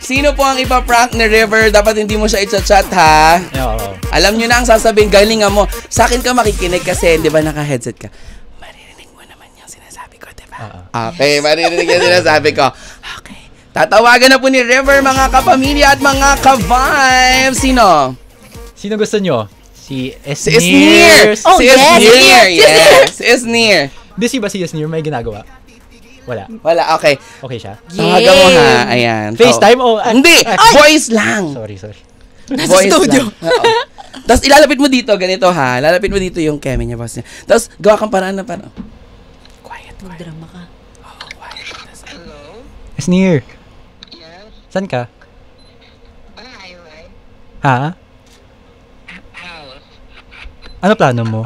Sino po ang ipaprank ni River? Dapat hindi mo siya i-chat ha. Oo. Alam nyo na ang sasabihin, galingan mo. Sa akin ka makikinig kasi, di ba naka-headset ka? Maririnig mo naman yung sinasabi ko, di ba? Okay, maririnig yung sinasabi ko. Okay. Tatawagan na po ni River, mga kapamilya at mga ka-vibes. Sino? Sino gusto nyo? Si Si Esnir! Oh, Si yes, Esnir! Yes! Si Esnir! Busy ba si Esnir? May ginagawa? Wala. Wala, okay. Okay siya? Tawagan mo ha. Ayan. FaceTime o... Hindi! Voice lang! Sorry. Nasa studio. Tapos ilalapit mo dito, ganito ha. Lalapit mo dito yung keme niya, boss niya. Tapos gawa kang paraan na parang... Quiet. Drama ka. Oh, quiet. Hello? Esnir, Yes? saan ka? Highway? Ha? House? Ano plano mo?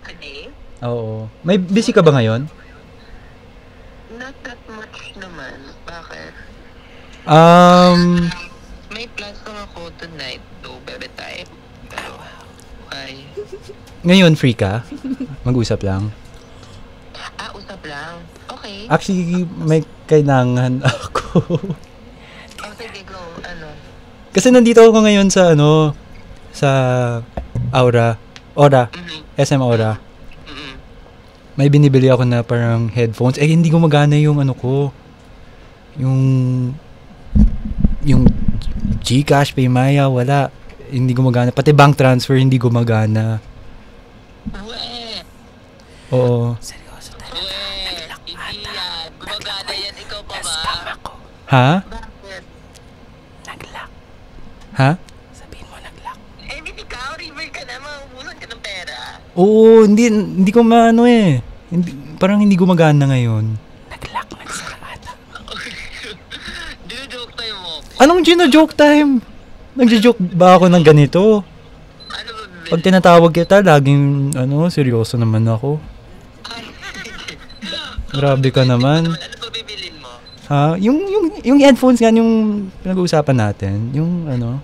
Today? Oo. May busy ka ba ngayon? Not that much naman. Bakit? May plans lang ako tonight. No, bebe time. Pero, why? Ngayon free ka? Mag-usap lang. Usap lang. Okay. Actually, may kailangan ako. Sige, go. Ano? Kasi nandito ako ngayon sa sa Ora, SM Aura. May binibili ako na parang headphones. Hindi gumagana yung ko. Yung GCash, Paymaya, wala. Hindi gumagana. Pati bank transfer, hindi gumagana. Oo. Seryoso Hindi yan. Gumagana yan. Ikaw pa ba? Ha? Bakit? Nag-lock. Ha? Sabihin mo nag-lock. Hindi ikaw. River ka na. Mahubulan ka ng pera. Oo, hindi ko parang hindi gumagana ngayon. Nag-lock, nagsara ata. Dino-joke tayo mo. Anong gino-joke time? Nagjo-joke ba ako ng ganito? Ano ba, bebe? Pag tinatawag kita, laging, seryoso naman ako. Grabe ka naman. Ano ba bibilin mo? Ha? Yung headphones nga, yung pinag-uusapan natin, yung Ano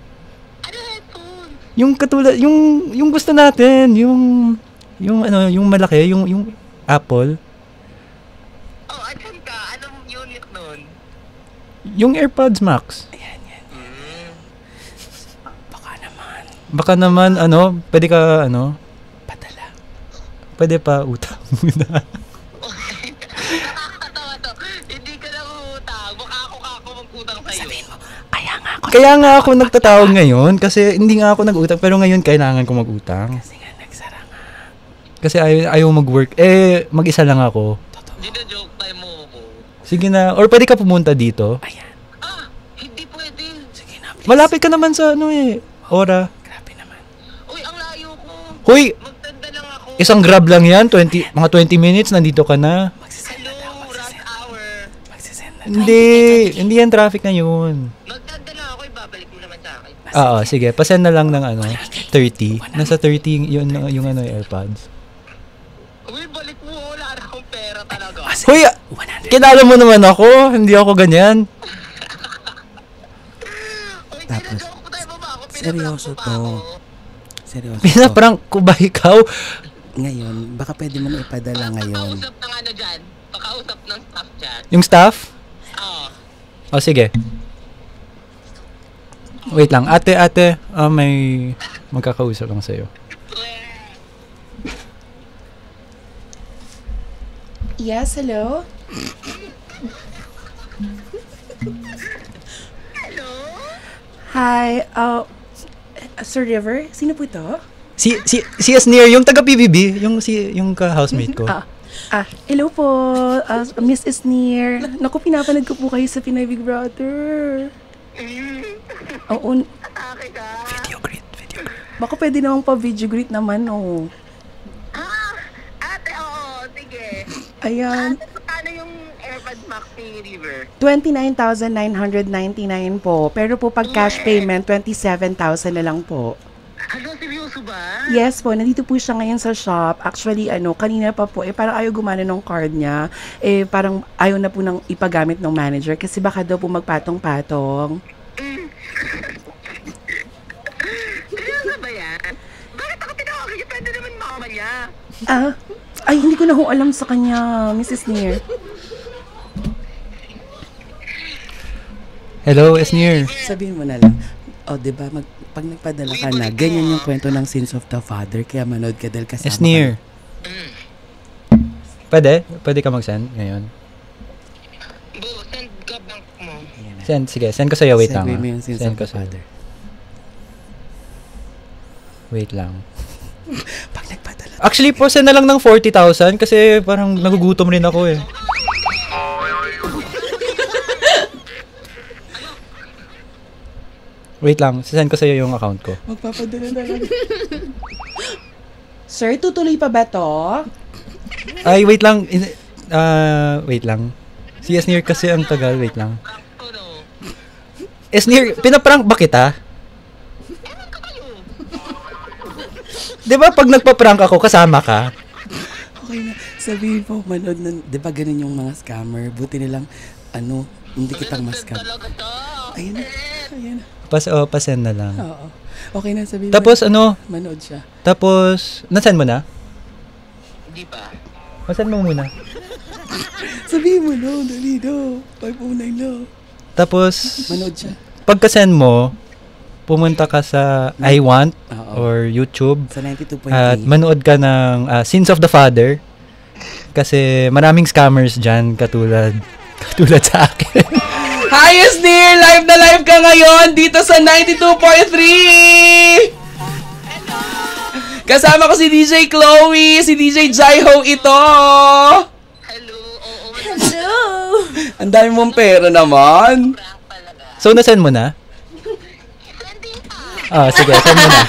headphone? yung katulad, yung gusto natin, yung malaki, yung Apple, Oh, asan ka? Anong unit nun? yung AirPods Max. Ayan. Baka naman, pwede ka, Padala. pwede pa utang muna. Nakakatawa to. Hindi ka na utang. Baka ako mag-utang sa'yo. Sabihin mo, kaya nga ako. Kaya nga ako nagtatawag ngayon, kasi hindi nga ako nag-utang, pero ngayon kailangan ko mag-utang. Kasi nga nagsara nga. Kasi ayaw mag-work. Mag-isa lang ako. Dino-joke tayo mo ako. Sige na, or pwede ka pumunta dito. Ayan. Hindi pwede. Sige na, please. Malapit ka naman sa Ora. Grabe naman. Uy, ang layo ko. Hoy, Magtanda lang ako. isang grab lang yan, mga 20 minutes, nandito ka na. Magsisend na daw. Hello, rush hour. Magsisend na daw. Hindi yan traffic na yun. Magtanda lang ako. Ibabalik mo naman sa akin. Oo, sige, pasend na lang ng 30. Nasa 30 yung AirPods. Uy, balik mo. Wala na akong pera talaga. Hoy, 100. kilala mo naman ako, hindi ako ganyan. Uy, Tapos, dino-joke tayo mo ba ako? seryoso Pinaprank mo ba to. ako? Seryoso. Pinaprank ko ba ikaw? Ngayon, baka pwede mo na ipadala ngayon. Pakausap ng ano dyan. Pakausap ng staff dyan. Yung staff? Oo. O sige. Wait lang, ate, may magkakausap lang sa'yo. Yes, hello? Hi, Sir River, sino po ito? Si Esnir, yung taga PBB, yung ka-housemate ko. Hello po, Miss Esnir. Naku, pinapanood ko po kayo sa Pinay Big Brother. Oo, Video greet. baka pwede namang pa-video greet naman, oh. Ate, oo. Sige. Ayan, Paano yung AirPods Max ni River? 29,999 po. Pero po pag cash payment, 27,000 na lang po. Ano, seryoso ba? Yes po, nandito po siya ngayon sa shop. Actually, kanina pa po, parang ayaw gumana ng card niya. Parang ayaw na po nang ipagamit ng manager kasi baka daw po magpatong-patong. Seryoso ba yan? Bakit ako tinawag niya? Pwede naman mama niya. Ay, hindi ko na ho alam sa kanya, Mrs. Neer. Hello, Esnir. Sabihin mo na lang, di ba, pag nagpadala ka na, ganyan yung kwento ng Sins of the Father, kaya manood ka dahil kasama Esnir. Pwede? Pwede ka mag-send ngayon? Bo, send ka bank mo. Sige. Send ko sa'yo. Wait lang. Segue mo yung Sins Send of ko the sa'yo. Father. Wait lang. Pag nagpadala. Actually po, send na lang ng 40,000 kasi parang nagugutom rin ako eh. Wait lang, send ko sa'yo yung account ko. Magpapadala na lang. Sir, tutuloy pa ba to? Ay, wait lang. Wait lang. Si Esnir kasi ang tagal. Wait lang. Esnir, pinaprank ba kita? Di ba pag nagpa-prank ako, kasama ka? Okay na. Sabihin mo, manood na, di ba ganun yung mga scammer? Buti nilang, hindi kitang mascam. Ayun na. Pasend na lang. Oo. Okay na, sabihin Tapos mo. Manood siya. Tapos, nasend mo na? Hindi pa. Nasend mo muna. Sabihin mo, no, dali, no. 509, no. Tapos, Manood siya. pagka-send mo, pumunta ka sa I Want Oo. or YouTube Sa 92.3. at manood ka ng Sins of the Father kasi maraming scammers dyan katulad sa akin. Hi, Esnir! Live na live ka ngayon dito sa 92.3! Kasama ko si DJ Chloe, si DJ Jaiho ito! Hello, oo. Hello! Ang dami mong pera naman. Prank talaga. So, nasend mo na? Sige, send mo na.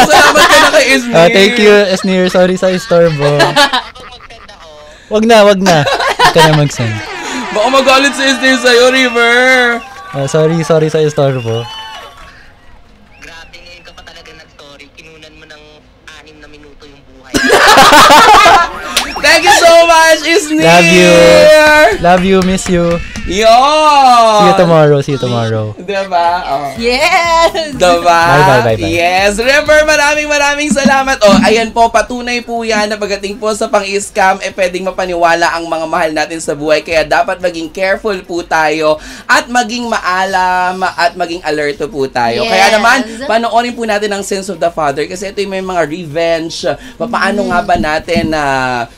Salamat ka na kay Esnir. Thank you, Esnir. Sorry sa istorbo. Kung mag-send ako, Wag na. Huwag ka na mag-send. Baka magalit si Esnir sa'yo, River. Sorry sa istorbo. grabe ngayon ka pa talaga nag-story. Kinunan mo ng 6 na minuto yung buhay. Thank you so much, Esnir. Love you, miss you. Yo! See you tomorrow. Diba? Oh. Yes! Diba? Bye. Yes. River, maraming salamat. Ayan po, patunay po yan na pagdating po sa pang-scam, pwedeng mapaniwala ang mga mahal natin sa buhay. Kaya dapat maging careful po tayo at maging maalam at maging alerto po tayo. Yes. Kaya naman, panoorin po natin ang Sins of the Father kasi ito yung may mga revenge. Paano nga ba natin na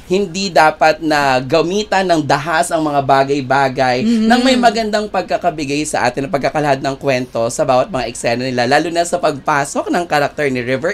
hindi dapat na gamitan ng dahas ang mga bagay-bagay nang may magandang pagkakabigay sa atin, pagkakalahad ng kwento sa bawat mga eksena nila, lalo na sa pagpasok ng karakter ni River